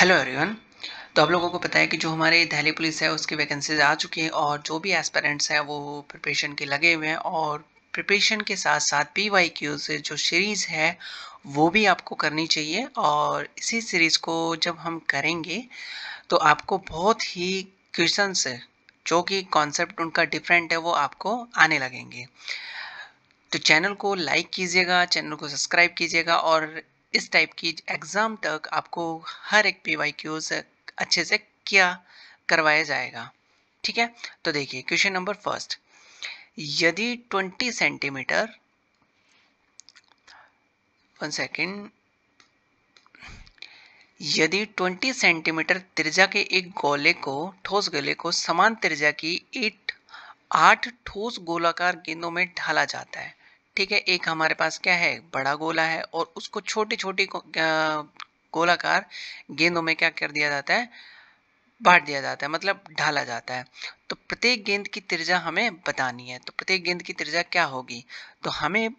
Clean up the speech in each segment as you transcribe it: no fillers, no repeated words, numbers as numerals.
Hello everyone. तो आप लोगों को पता है कि जो हमारे दिल्ली पुलिस है उसकी वैकेंसीज आ चुकी हैं और जो भी एस्पिरेंट्स हैं वो प्रिपरेशन के लगे हुए हैं और प्रिपरेशन के साथ साथ पीवाईक्यू से जो सीरीज़ है वो भी आपको करनी चाहिए। और इसी सीरीज़ को जब हम करेंगे तो आपको बहुत ही क्वेश्चंस है जो कि कॉन्सेप्ट उनका डिफरेंट है वो आपको आने लगेंगे। तो चैनल को लाइक कीजिएगा, चैनल को सब्सक्राइब कीजिएगा और इस टाइप की एग्ज़ाम तक आपको हर एक पीवाईक्यूज़ अच्छे से किया करवाया जाएगा। ठीक है? तो देखिए क्वेश्चन नंबर फर्स्ट, यदि 20 सेंटीमीटर 1 सेकेंड, यदि 20 सेंटीमीटर त्रिज्या के एक गोले को ठोस गोले को समान त्रिज्या की 8 ठोस गोलाकार गेंदों में ढाला जाता है। ठीक है, एक हमारे पास क्या है, बड़ा गोला है और उसको छोटी छोटी गोलाकार गेंदों में क्या कर दिया जाता है, बांट दिया जाता है, मतलब ढाला जाता है। तो प्रत्येक गेंद की त्रिज्या हमें बतानी है। तो प्रत्येक गेंद की त्रिज्या क्या होगी, तो हमें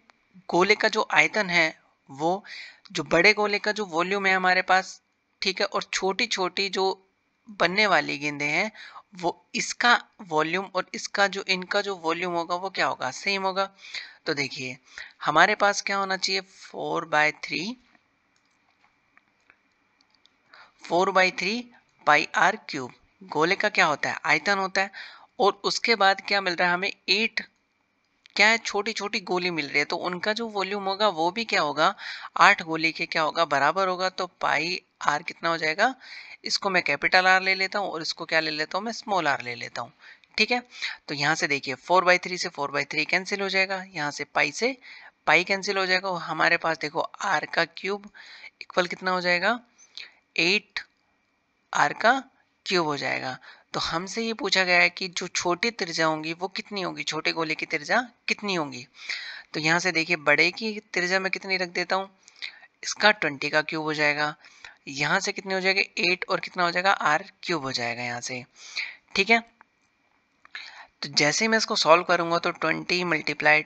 गोले का जो आयतन है वो, जो बड़े गोले का जो वॉल्यूम है हमारे पास, ठीक है, और छोटी छोटी जो बनने वाली गेंदें हैं वो इसका वॉल्यूम और इसका जो इनका जो वॉल्यूम होगा वो क्या होगा, सेम होगा। तो देखिए हमारे पास क्या होना चाहिए, 4/3 पाई आर क्यूब गोले का क्या होता है, आयतन होता है। और उसके बाद क्या मिल रहा है हमें, 8 क्या है, छोटी छोटी गोली मिल रही है, तो उनका जो वॉल्यूम होगा वो भी क्या होगा, 8 गोली के क्या होगा, बराबर होगा। तो पाई आर कितना हो जाएगा, इसको मैं कैपिटल आर ले लेता हूँ और इसको क्या ले लेता हूँ, मैं स्मॉल आर ले लेता हूँ। ठीक है, तो यहाँ से देखिए 4/3 से 4/3 कैंसिल हो जाएगा, यहाँ से पाई कैंसिल हो जाएगा और हमारे पास देखो आर का क्यूब इक्वल कितना हो जाएगा, 8 आर का क्यूब हो जाएगा। तो हमसे ये पूछा गया है कि जो छोटी त्रिज्या होंगी वो कितनी होगी, छोटे गोले की त्रिज्या कितनी होंगी। तो यहाँ से देखिए बड़े की त्रिज्या में कितनी रख देता हूँ, इसका 20 का क्यूब हो जाएगा। यहाँ से कितने हो जाएगा, 8 और कितना हो जाएगा, आर क्यूब हो जाएगा यहाँ से। ठीक है, तो जैसे ही मैं इसको सॉल्व करूंगा तो 20 मल्टीप्लाई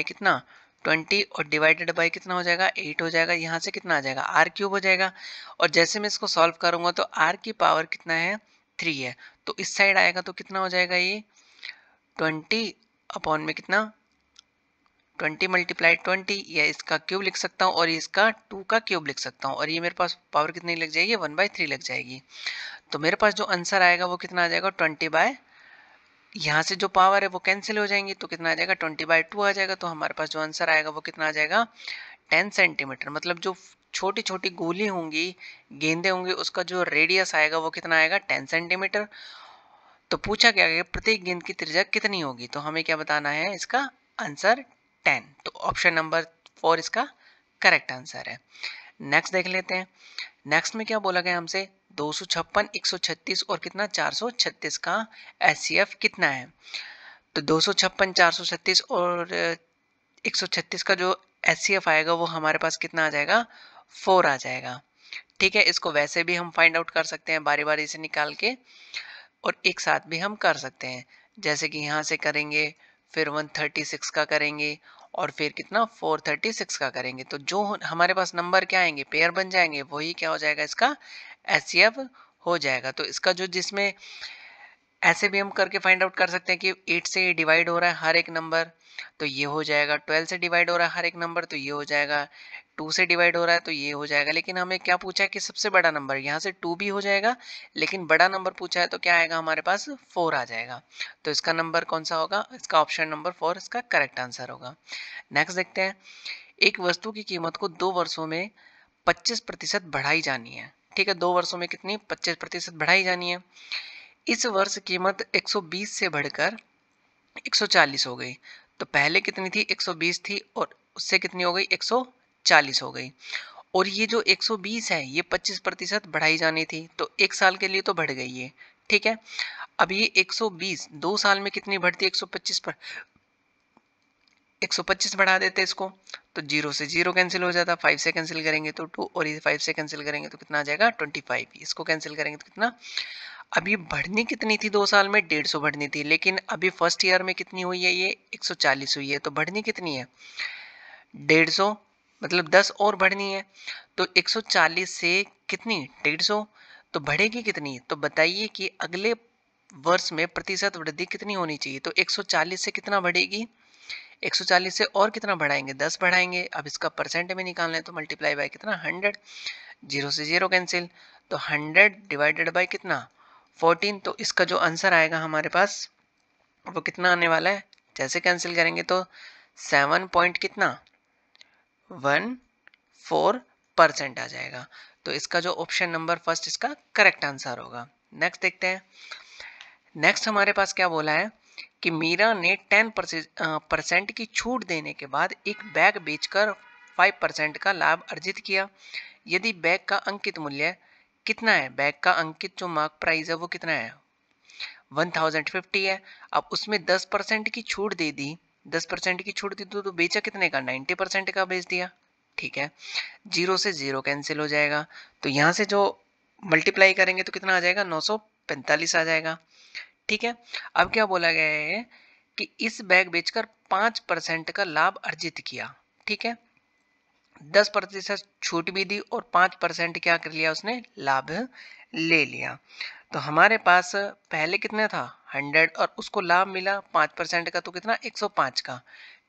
कितना, 20 और डिवाइडेड बाई कितना हो जाएगा, 8 हो जाएगा। यहाँ से कितना आ जाएगा, आर क्यूब हो जाएगा। और जैसे मैं इसको सॉल्व करूंगा तो आर की पावर कितना है, 3 है। तो इस साइड आएगा तो कितना हो जाएगा, ये 20 अपॉन में कितना, 20 मल्टीप्लाई 20, या इसका क्यूब लिख सकता हूँ और इसका 2 का क्यूब लिख सकता हूँ। और ये मेरे पास पावर कितनी लग जाएगी, 1/3 लग जाएगी। तो मेरे पास जो आंसर आएगा वो कितना आ जाएगा, 20 बाय, यहाँ से जो पावर है वो कैंसिल हो जाएंगी तो कितना आ जाएगा, 20/2 आ जाएगा। तो हमारे पास जो आंसर आएगा वो कितना आ जाएगा, 10 सेंटीमीटर। मतलब जो छोटी छोटी गोली होंगी, गेंदे होंगी, उसका जो रेडियस आएगा वो कितना आएगा, 10 सेंटीमीटर। तो पूछा क्या गया, प्रत्येक गेंद की त्रिज्या कितनी होगी, तो हमें क्या बताना है, इसका आंसर 10। तो ऑप्शन नंबर 4 इसका करेक्ट आंसर है। नेक्स्ट देख लेते हैं। नेक्स्ट में क्या बोला गया हमसे, 256, 136 और कितना, 436 का एचसीएफ कितना है। तो 256, 436 और 136 का जो एचसीएफ आएगा वो हमारे पास कितना आ जाएगा, 4 आ जाएगा। ठीक है, इसको वैसे भी हम फाइंड आउट कर सकते हैं बारी बारी से निकाल के, और एक साथ भी हम कर सकते हैं। जैसे कि यहाँ से करेंगे, फिर 136 का करेंगे और फिर कितना, 436 का करेंगे। तो जो हमारे पास नंबर क्या आएंगे, पेयर बन जाएंगे, वही क्या हो जाएगा, इसका एचसीएफ हो जाएगा। तो इसका जो, जिसमें ऐसे भी हम करके फाइंड आउट कर सकते हैं कि 8 से डिवाइड हो रहा है हर एक नंबर, तो ये हो जाएगा। 12 से डिवाइड हो रहा है हर एक नंबर, तो ये हो जाएगा। 2 से डिवाइड हो रहा है तो ये हो जाएगा। लेकिन हमें क्या पूछा है कि सबसे बड़ा नंबर, यहाँ से 2 भी हो जाएगा, लेकिन बड़ा नंबर पूछा है तो क्या आएगा हमारे पास, 4 आ जाएगा। तो इसका नंबर कौन सा होगा, इसका ऑप्शन नंबर 4 इसका करेक्ट आंसर होगा। नेक्स्ट देखते हैं, एक वस्तु की कीमत को 2 वर्षों में 25% बढ़ाई जानी है। ठीक है, 2 वर्षों में कितनी, 25% बढ़ाई जानी है। इस वर्ष कीमत 120 से बढ़कर 140 हो गई। तो पहले कितनी थी, 120 थी, और उससे कितनी हो गई, 140 हो गई। और ये जो 120 है ये 25% बढ़ाई जानी थी, तो एक साल के लिए तो बढ़ गई है। ठीक है, अब ये 120 2 साल में कितनी बढ़ती है, 125 पर 125 बढ़ा देते इसको, तो 0 से 0 कैंसिल हो जाता, 5 से कैंसिल करेंगे तो 2, और ये 5 से कैंसिल करेंगे तो कितना आ जाएगा, 25। इसको कैंसिल करेंगे तो कितना, अभी बढ़नी कितनी थी, 2 साल में 150 बढ़नी थी, लेकिन अभी फर्स्ट ईयर में कितनी हुई है, ये 140 हुई है। तो बढ़नी कितनी है, 150 मतलब 10 और बढ़नी है। तो 140 से कितनी 150, तो बढ़ेगी कितनी, तो बताइए कि अगले वर्ष में प्रतिशत वृद्धि कितनी होनी चाहिए। तो 140 से कितना बढ़ेगी, 140 से और कितना बढ़ाएंगे, 10 बढ़ाएंगे। अब इसका परसेंट में निकालना है तो मल्टीप्लाई बाय कितना 100, जीरो से जीरो कैंसिल, तो 100 डिवाइडेड बाय कितना 14। तो इसका जो आंसर आएगा हमारे पास वो कितना आने वाला है, जैसे कैंसिल करेंगे तो 7 पॉइंट कितना 14% आ जाएगा। तो इसका जो ऑप्शन नंबर फर्स्ट इसका करेक्ट आंसर होगा। नेक्स्ट देखते हैं। नेक्स्ट हमारे पास क्या बोला है कि मीरा ने 10% की छूट देने के बाद एक बैग बेचकर 5% का लाभ अर्जित किया। यदि बैग का अंकित मूल्य कितना है, बैग का अंकित जो मार्क प्राइस है वो कितना है 1050 है। अब उसमें 10% की छूट दे दी, 10% की छूट दी तो बेचा कितने का 90% का बेच दिया। ठीक है, जीरो से जीरो कैंसिल हो जाएगा। तो यहाँ से जो मल्टीप्लाई करेंगे तो कितना आ जाएगा 945 आ जाएगा। ठीक है, अब क्या बोला गया है कि इस बैग बेचकर 5% का लाभ अर्जित किया। ठीक है, 10% छूट भी दी और 5% क्या कर लिया उसने, लाभ ले लिया। तो हमारे पास पहले कितना था 100 और उसको लाभ मिला 5% का, तो कितना 105 का।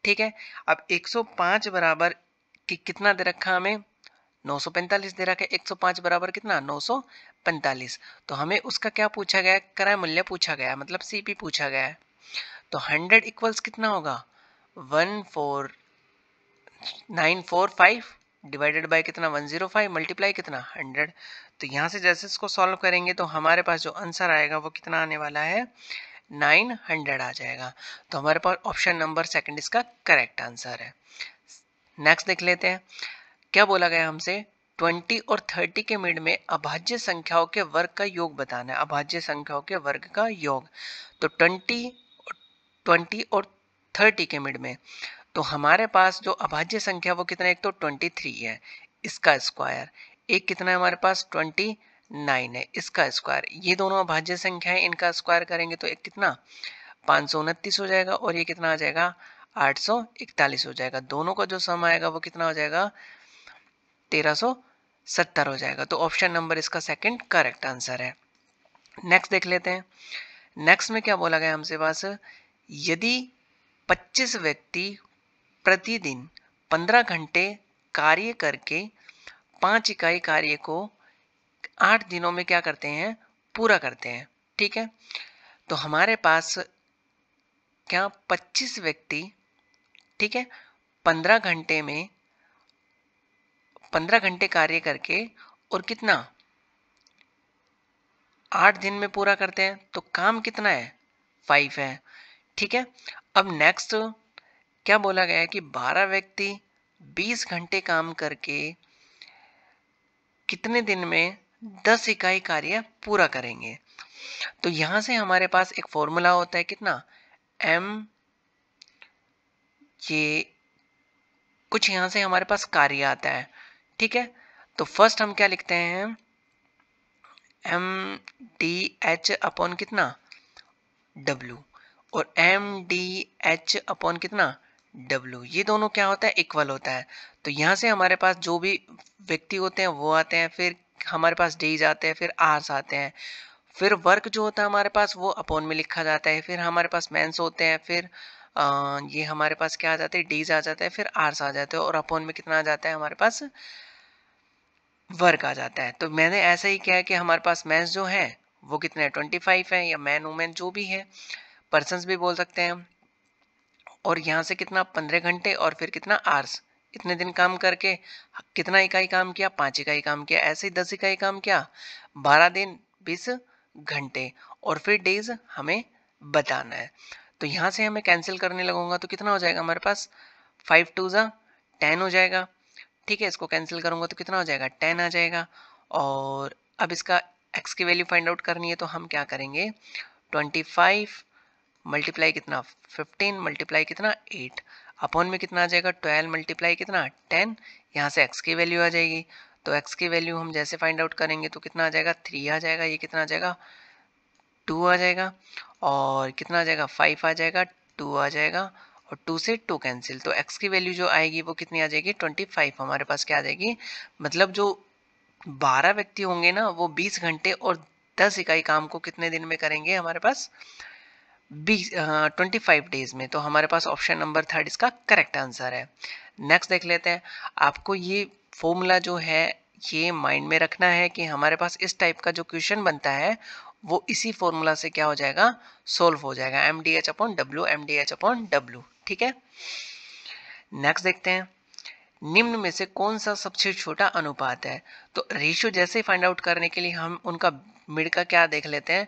ठीक है, अब 105 बराबर कि कितना दे रखा हमें 945 दे रखा है, 105 बराबर कितना 945। तो हमें उसका क्या पूछा गया, क्रय मूल्य पूछा गया, मतलब सीपी पूछा गया है। तो 100 इक्वल्स कितना होगा 14945 डिवाइडेड बाय कितना 105 मल्टीप्लाई कितना 100। तो यहाँ से जैसे इसको सॉल्व करेंगे तो हमारे पास जो आंसर आएगा वो कितना आने वाला है 900 आ जाएगा। तो हमारे पास ऑप्शन नंबर सेकंड इसका करेक्ट आंसर है। नेक्स्ट देख लेते हैं क्या बोला गया हमसे। 20 और 30 के मिड में अभाज्य संख्याओं के वर्ग का योग बताना है, अभाज्य संख्याओं के वर्ग का योग। तो 20 और 30 के मिड में तो हमारे पास जो अभाज्य संख्या वो कितना है, एक तो 23 है इसका स्क्वायर, एक कितना है हमारे पास 29 है इसका स्क्वायर। ये दोनों अभाज्य संख्या है, इनका स्क्वायर करेंगे तो एक कितना 529 हो जाएगा और ये कितना आ जाएगा 841 हो जाएगा। दोनों का जो सम आएगा वो कितना हो जाएगा 1370 हो जाएगा। तो ऑप्शन नंबर इसका सेकंड करेक्ट आंसर है। नेक्स्ट देख लेते हैं। नेक्स्ट में क्या बोला गया हमसे पास, यदि 25 व्यक्ति प्रतिदिन 15 घंटे कार्य करके 5 इकाई कार्य को 8 दिनों में क्या करते हैं, पूरा करते हैं। ठीक है, तो हमारे पास क्या 25 व्यक्ति, ठीक है, 15 घंटे में 15 घंटे कार्य करके और कितना 8 दिन में पूरा करते हैं, तो काम कितना है 5 है। ठीक है, अब नेक्स्ट क्या बोला गया है कि 12 व्यक्ति 20 घंटे काम करके कितने दिन में 10 इकाई कार्य पूरा करेंगे। तो यहां से हमारे पास एक फॉर्मूला होता है कितना m, ये कुछ यहां से हमारे पास कार्य आता है। ठीक है, तो फर्स्ट हम क्या लिखते हैं एम डी एच अपॉन कितना W और एम डी एच अपॉन कितना W, ये दोनों क्या होता है इक्वल होता है। तो यहाँ से हमारे पास जो भी व्यक्ति होते हैं वो आते हैं, फिर हमारे पास डेज आते हैं, फिर आर्स आते हैं, फिर वर्क जो होता है हमारे पास वो अपॉन में लिखा जाता है, फिर हमारे पास मेंस होते हैं, फिर ये हमारे पास क्या आ जाते हैं डेज आ जाते हैं, फिर आर्स आ जाते हैं और अपॉन में कितना आ जाता है हमारे पास वर्क आ जाता है। तो मैंने ऐसा ही किया है कि हमारे पास मेंस जो है वो कितने 25 है, या मैन वुमेन जो भी है, पर्सन्स भी बोल सकते हैं। और यहाँ से कितना 15 घंटे और फिर कितना आवर्स, इतने दिन काम करके कितना इकाई काम किया 5 इकाई काम किया, ऐसे ही 10 इकाई काम किया 12 दिन 20 घंटे और फिर डेज हमें बताना है। तो यहाँ से हमें कैंसिल करने लगूंगा तो कितना हो जाएगा हमारे पास 5 2 जा 10 हो जाएगा। ठीक है, इसको कैंसिल करूंगा तो कितना हो जाएगा 10 आ जाएगा। और अब इसका x की वैल्यू फाइंड आउट करनी है तो हम क्या करेंगे 25 मल्टीप्लाई कितना 15 मल्टीप्लाई कितना 8 अपॉन में कितना आ जाएगा 12 मल्टीप्लाई कितना 10, यहाँ से x की वैल्यू आ जाएगी। तो x की वैल्यू हम जैसे फाइंड आउट करेंगे तो कितना आ जाएगा 3 आ जाएगा, ये कितना आ जाएगा 2 आ जाएगा और कितना आ जाएगा 5 आ जाएगा 2 आ जाएगा और 2 से 2 कैंसिल, तो x की वैल्यू जो आएगी वो कितनी आ जाएगी 25 हमारे पास क्या आ जाएगी। मतलब जो 12 व्यक्ति होंगे ना वो 20 घंटे और 10 इकाई काम को कितने दिन में करेंगे हमारे पास 25 डेज में। तो हमारे पास ऑप्शन नंबर 3 इसका करेक्ट आंसर है। नेक्स्ट देख लेते हैं। आपको ये फॉर्मूला जो है ये माइंड में रखना है कि हमारे पास इस टाइप का जो क्वेश्चन बनता है वो इसी फॉर्मूला से क्या हो जाएगा सोल्व हो जाएगा, mdh/w mdh/w। ठीक है, नेक्स्ट देखते हैं। निम्न में से कौन सा सबसे छोटा अनुपात है। तो रेशियो जैसे फाइंड आउट करने के लिए हम उनका मिड का क्या देख लेते हैं,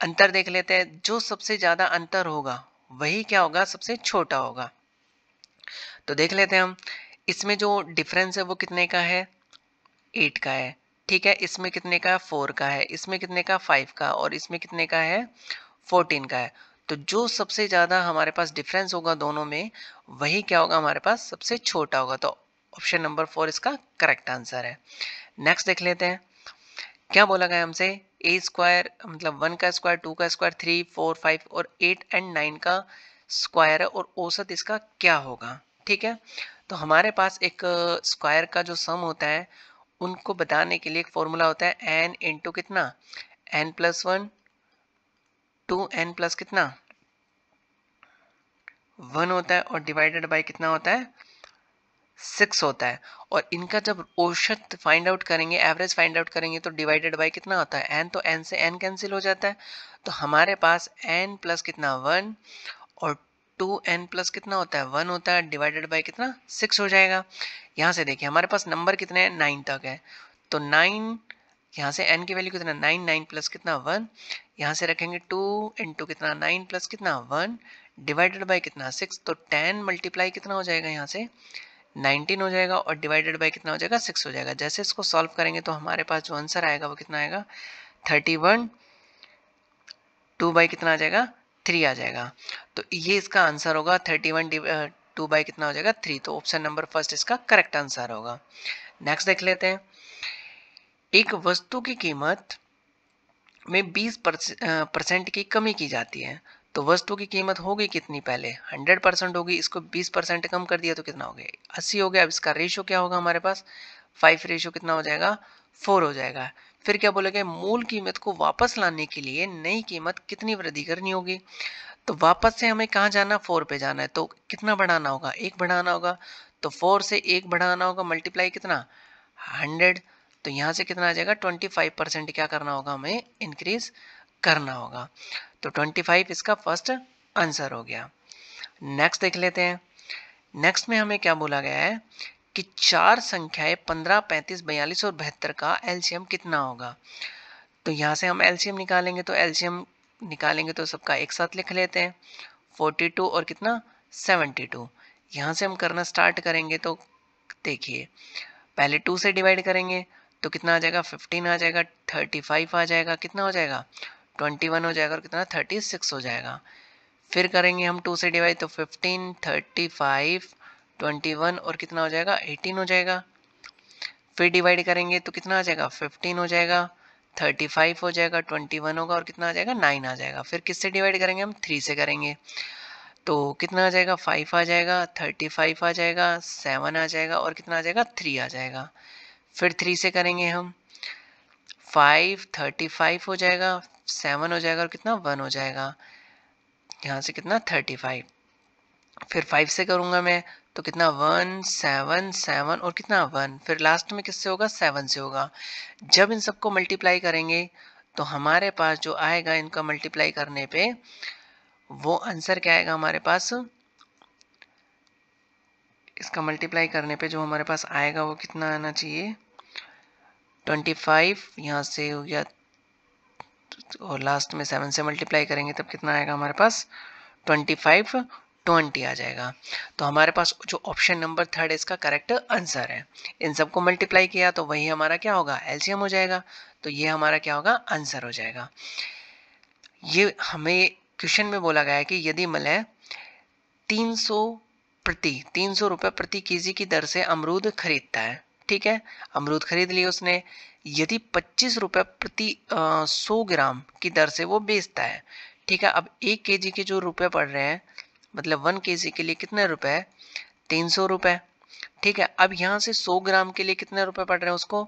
अंतर देख लेते हैं। जो सबसे ज्यादा अंतर होगा वही क्या होगा सबसे छोटा होगा। तो देख लेते हैं हम, इसमें जो डिफरेंस है वो कितने का है 8 का है। ठीक है, इसमें कितने का 4 का है, इसमें कितने का 5 का, और इसमें कितने का है 14 का है। तो जो सबसे ज्यादा हमारे पास डिफरेंस होगा दोनों में वही क्या होगा हमारे पास सबसे छोटा होगा। तो ऑप्शन नंबर 4 इसका करेक्ट आंसर है। नेक्स्ट देख लेते हैं क्या बोला गया हमसे। ए स्क्वायर मतलब 1 का स्क्वायर, 2 का स्क्वायर, 3, 4, 5 और 8 एंड 9 का स्क्वायर है और औसत इसका क्या होगा। ठीक है, तो हमारे पास एक स्क्वायर का जो सम होता है उनको बताने के लिए एक फॉर्मूला होता है n इंटू कितना n+1 2n प्लस कितना 1 होता है और डिवाइडेड बाय कितना होता है 6 होता है। और इनका जब औसत फाइंड आउट करेंगे, एवरेज फाइंड आउट करेंगे तो डिवाइडेड बाय कितना होता है n, तो n से n कैंसिल हो जाता है। तो हमारे पास n प्लस कितना 1 और 2n प्लस कितना होता है 1 होता है, डिवाइडेड बाय कितना 6 हो जाएगा। यहाँ से देखिए हमारे पास नंबर कितने हैं 9 तक है, तो 9 यहाँ से n की वैल्यू कितना 9, 9 प्लस कितना 1, यहाँ से रखेंगे 2 इंटू कितना 9 प्लस कितना 1 डिवाइडेड बाय कितना 6, तो 10 मल्टीप्लाई कितना हो जाएगा यहाँ से 19 हो जाएगा और डिवाइडेड बाय कितना हो जाएगा 6 हो जाएगा। जैसे इसको सॉल्व करेंगे तो हमारे पास जो आंसर आएगा वो कितना आएगा 31, 2 बाई कितना आ जाएगा 3 आ जाएगा। तो ये इसका आंसर होगा 31 2 बाई कितना हो जाएगा 3। तो ऑप्शन नंबर फर्स्ट इसका करेक्ट आंसर होगा। नेक्स्ट देख लेते हैं। एक वस्तु की कीमत में 20% की कमी की जाती है, तो वस्तु की कीमत होगी कितनी, पहले 100% होगी, इसको 20% कम कर दिया तो कितना हो गया 80 हो गया। अब इसका रेशियो क्या होगा हमारे पास 5 रेशियो कितना हो जाएगा 4 हो जाएगा। फिर क्या बोलेगा मूल कीमत को वापस लाने के लिए नई कीमत कितनी वृद्धि करनी होगी। तो वापस से हमें कहाँ जाना 4 पे जाना है, तो कितना बढ़ाना होगा 1 बढ़ाना होगा। तो 4 से 1 बढ़ाना होगा, मल्टीप्लाई कितना 100, तो यहाँ से कितना आ जाएगा 25% क्या करना होगा हमें इंक्रीज करना होगा। तो 25 इसका फर्स्ट आंसर हो गया। नेक्स्ट देख लेते हैं। नेक्स्ट में हमें क्या बोला गया है कि चार संख्याएं 15, 35, 42 और 72 का एलसीएम कितना होगा। तो यहाँ से हम एलसीएम निकालेंगे, तो एलसीएम निकालेंगे तो सबका एक साथ लिख लेते हैं 42 और कितना 72। यहाँ से हम करना स्टार्ट करेंगे तो देखिए पहले 2 से डिवाइड करेंगे तो कितना आ जाएगा 15 आ जाएगा, 35 आ जाएगा, कितना हो जाएगा 21 हो जाएगा और कितना 36 हो जाएगा। फिर करेंगे हम 2 से डिवाइड तो 15, 35, 21 और कितना हो जाएगा 18 हो जाएगा। फिर डिवाइड करेंगे तो कितना आ जाएगा 15 हो जाएगा, 35 हो जाएगा, 21 होगा और कितना आ जाएगा 9 आ जाएगा। फिर किससे डिवाइड करेंगे हम 3 से करेंगे तो कितना आ जाएगा 5 आ जाएगा, 35 आ जाएगा, 7 आ जाएगा और कितना आ जाएगा 3 आ जाएगा। फिर 3 से करेंगे हम 5, 35 हो जाएगा, 7 हो जाएगा और कितना 1 हो जाएगा, यहाँ से कितना 35। फिर 5 से करूँगा मैं तो कितना 1, 7, 7 और कितना 1। फिर लास्ट में किससे होगा 7 से होगा। जब इन सबको मल्टीप्लाई करेंगे तो हमारे पास जो आएगा इनका मल्टीप्लाई करने पे वो आंसर क्या आएगा हमारे पास, इसका मल्टीप्लाई करने पे जो हमारे पास आएगा वो कितना आना चाहिए 25, यहाँ से हो गया और लास्ट में 7 से मल्टीप्लाई करेंगे तब कितना आएगा हमारे पास 25, 20 आ जाएगा। तो हमारे पास जो ऑप्शन नंबर 3 इसका करेक्ट आंसर है। इन सबको मल्टीप्लाई किया तो वही हमारा क्या होगा एलसीएम हो जाएगा, तो ये हमारा क्या होगा आंसर हो जाएगा। ये हमें क्वेश्चन में बोला गया है कि यदि मलय 300 रुपए प्रति केजी की दर से अमरूद खरीदता है, ठीक है अमरूद खरीद लिए उसने, यदि 25 रुपए प्रति 100 ग्राम की दर से वो बेचता है, ठीक है। अब 1 केजी के जो रुपए पड़ रहे हैं मतलब 1 kg के लिए कितने रुपए? 300 रुपए। ठीक है, अब यहाँ से 100 ग्राम के लिए कितने रुपए पड़ रहे हैं उसको?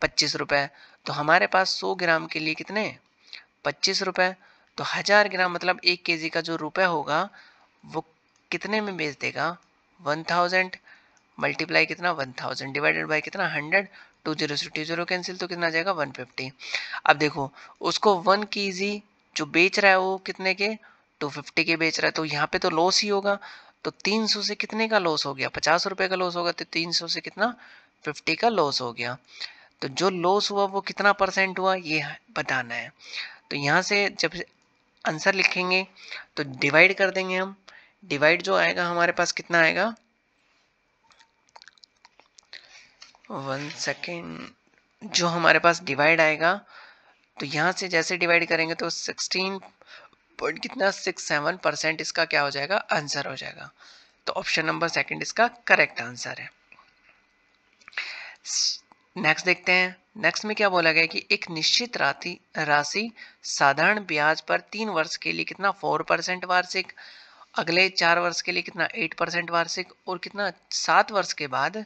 25 रुपए। तो हमारे पास 100 ग्राम के लिए कितने? 25 रुपए। तो 1000 ग्राम मतलब 1 kg का जो रुपए होगा वो कितने में बेच देगा? 1000 मल्टीप्लाई कितना? 1000 डिवाइडेड बाय कितना? 100। 2 जीरो से 2 जीरो कैंसिल, तो कितना आ जाएगा? 150। अब देखो उसको 1 kg जो बेच रहा है वो कितने के? 250 के बेच रहा है, तो यहाँ पे तो लॉस ही होगा। तो 300 से कितने का लॉस हो गया? 50 रुपए का लॉस होगा। तो 300 से कितना? 50 का लॉस हो गया। तो जो लॉस हुआ वो कितना परसेंट हुआ ये बताना है। तो यहाँ से जब आंसर लिखेंगे तो डिवाइड कर देंगे हम। डिवाइड जो आएगा हमारे पास कितना आएगा? 1 सेकेंड। जो हमारे पास डिवाइड आएगा तो यहाँ से जैसे डिवाइड करेंगे तो 16 पॉइंट कितना? 67% इसका क्या हो जाएगा? आंसर हो जाएगा। तो ऑप्शन नंबर सेकंड इसका करेक्ट आंसर है। नेक्स्ट देखते हैं। नेक्स्ट में क्या बोला गया कि एक निश्चित राशि साधारण ब्याज पर 3 वर्ष के लिए कितना? 4% वार्षिक, अगले 4 वर्ष के लिए कितना? 8% वार्षिक, और कितना? 7 वर्ष के बाद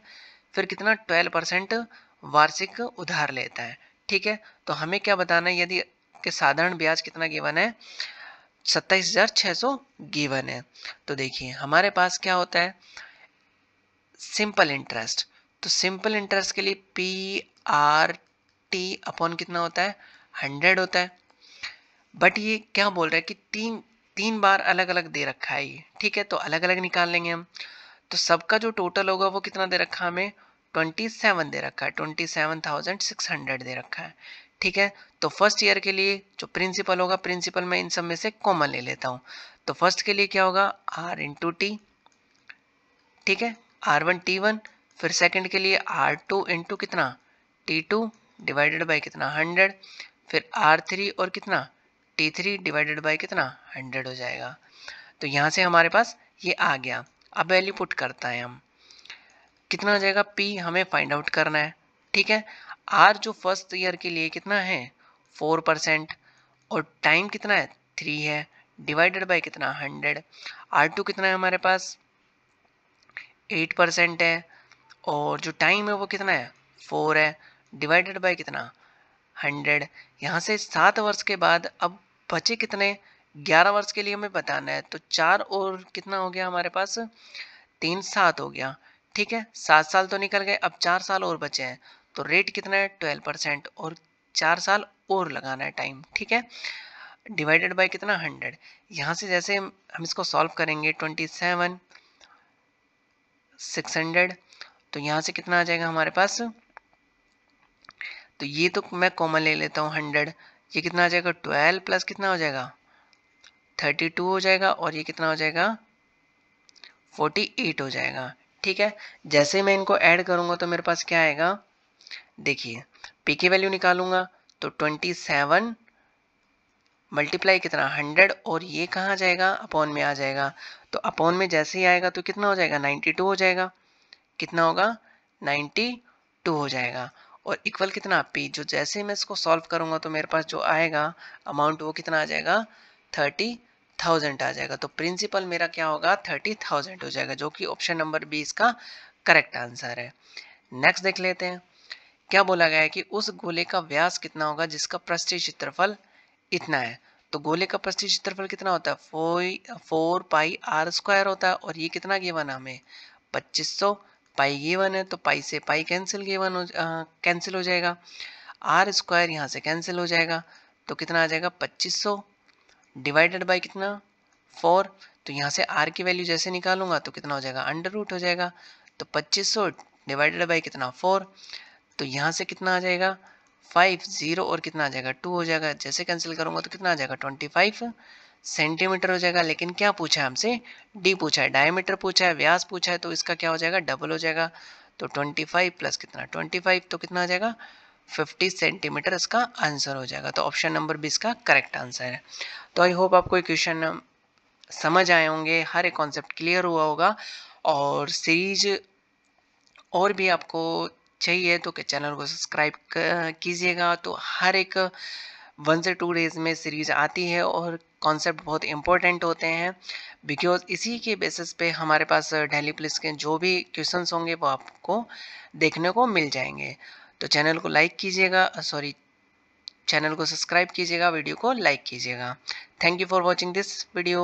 फिर कितना? 12% वार्षिक उधार लेता है। ठीक है, तो हमें क्या बताना है? यदि कि साधारण ब्याज कितना गिवन है? 27,600 गिवन है। तो देखिए हमारे पास क्या होता है? Simple interest. तो सिंपल इंटरेस्ट के लिए पी आर टी अपॉन कितना होता है? 100 होता है। बट ये क्या बोल रहा है कि तीन बार अलग अलग दे रखा है ये। ठीक है, तो अलग अलग निकाल लेंगे हम। तो सबका जो टोटल होगा वो कितना दे रखा है हमें? 27 दे रखा है, 27,600 दे रखा है। ठीक है, तो फर्स्ट ईयर के लिए जो प्रिंसिपल होगा, प्रिंसिपल मैं इन सब में से कॉमन ले लेता हूँ। तो फर्स्ट के लिए क्या होगा? R into T. ठीक है, R1 T1। फिर सेकंड के लिए R2 इंटू कितना? T2 डिवाइडेड बाय कितना? 100। फिर R3 और कितना? T3 डिवाइडेड बाय कितना? 100 हो जाएगा। तो यहाँ से हमारे पास ये आ गया। अब वैल्यू पुट करता है हम, कितना हो जाएगा? P हमें फाइंड आउट करना है। ठीक है, R जो फर्स्ट ईयर के लिए कितना है? 4%, और टाइम कितना है? 3 है, डिवाइडेड बाय कितना? 100। R2 कितना है हमारे पास? 8% है, और जो टाइम है वो कितना है? 4 है, डिवाइडेड बाय कितना? 100। यहाँ से 7 वर्ष के बाद अब बचे कितने? 11 वर्ष के लिए हमें बताना है। तो 4 और कितना हो गया हमारे पास? 3 7 हो गया। ठीक है, 7 साल तो निकल गए, अब 4 साल और बचे हैं। तो रेट कितना है? 12%, और 4 साल और लगाना है टाइम। ठीक है, डिवाइडेड बाय कितना? 100। यहाँ से जैसे हम इसको सॉल्व करेंगे 27,600, तो यहाँ से कितना आ जाएगा हमारे पास? तो ये तो मैं कॉमन ले लेता हूँ 100। ये कितना आ जाएगा? 12 प्लस कितना हो जाएगा? 32 हो जाएगा, और ये कितना हो जाएगा? 48 हो जाएगा। ठीक है, जैसे मैं इनको ऐड करूंगा तो मेरे पास क्या आएगा? देखिए पी की वैल्यू निकालूंगा तो 27 मल्टीप्लाई कितना? 100, और ये कहाँ जाएगा? अपॉन में आ जाएगा। तो अपॉन में जैसे ही आएगा तो कितना हो जाएगा? 92 हो जाएगा। कितना होगा? 92 हो जाएगा। और इक्वल कितना? पी। जो जैसे ही मैं इसको सॉल्व करूंगा तो मेरे पास जो आएगा अमाउंट वो कितना आ जाएगा? 30,000 आ जाएगा। तो प्रिंसिपल मेरा क्या होगा? 30,000 हो जाएगा, जो कि ऑप्शन नंबर बी इसका करेक्ट आंसर है। नेक्स्ट देख लेते हैं। क्या बोला गया है कि उस गोले का व्यास कितना होगा जिसका पृष्ठीय क्षेत्रफल इतना है। तो गोले का पृष्ठीय क्षेत्रफल कितना होता है? 4 पाई आर स्क्वायर होता है, और ये कितना गिवन है हमें? 2500। पाई गिवन है तो पाई से पाई कैंसिल हो जाएगा। आर स्क्वायर यहाँ से कैंसिल हो जाएगा, तो कितना आ जाएगा? 2500 डिवाइडेड बाई कितना? 4। तो यहाँ से आर की वैल्यू जैसे निकालूंगा तो कितना हो जाएगा? अंडर रूट हो जाएगा। तो 2500 डिवाइडेड बाई कितना? 4। तो यहाँ से कितना आ जाएगा? 5 0, और कितना आ जाएगा? 2 हो जाएगा। जैसे कैंसिल करूंगा तो कितना आ जाएगा? 25 सेंटीमीटर हो जाएगा। लेकिन क्या पूछा है हमसे? डी पूछा है, डायमीटर पूछा है, व्यास पूछा है, तो इसका क्या हो जाएगा? डबल हो जाएगा। तो 25 प्लस कितना? 25, तो कितना आ जाएगा? 50 सेंटीमीटर इसका आंसर हो जाएगा। तो ऑप्शन नंबर बी इसका करेक्ट आंसर है। तो आई होप आपको ये क्वेश्चन समझ आए होंगे, हर एक कॉन्सेप्ट क्लियर हुआ होगा। और सीरीज और भी आपको चाहिए तो चैनल को सब्सक्राइब कीजिएगा। तो हर एक 1 से 2 डेज में सीरीज आती है, और कॉन्सेप्ट बहुत इंपॉर्टेंट होते हैं, बिकॉज इसी के बेसिस पे हमारे पास दिल्ली पुलिस के जो भी क्वेश्चंस होंगे वो आपको देखने को मिल जाएंगे। तो चैनल को लाइक कीजिएगा, चैनल को सब्सक्राइब कीजिएगा, वीडियो को लाइक कीजिएगा। Thank you for watching this video.